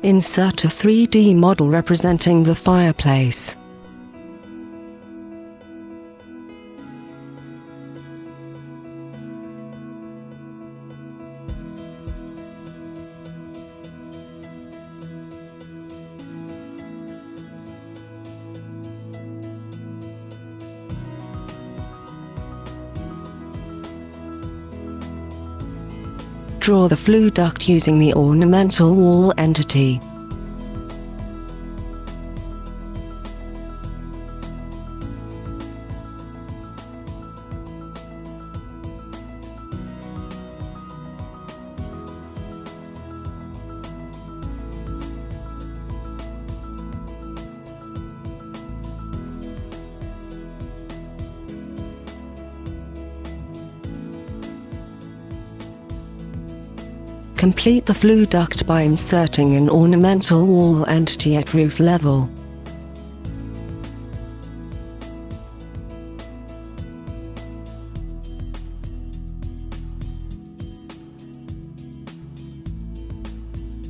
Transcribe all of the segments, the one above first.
Insert a 3D model representing the fireplace. Draw the flue duct using the ornamental wall entity. Complete the flue duct by inserting an ornamental wall entity at roof level.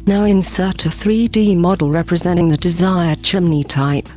Now insert a 3D model representing the desired chimney type.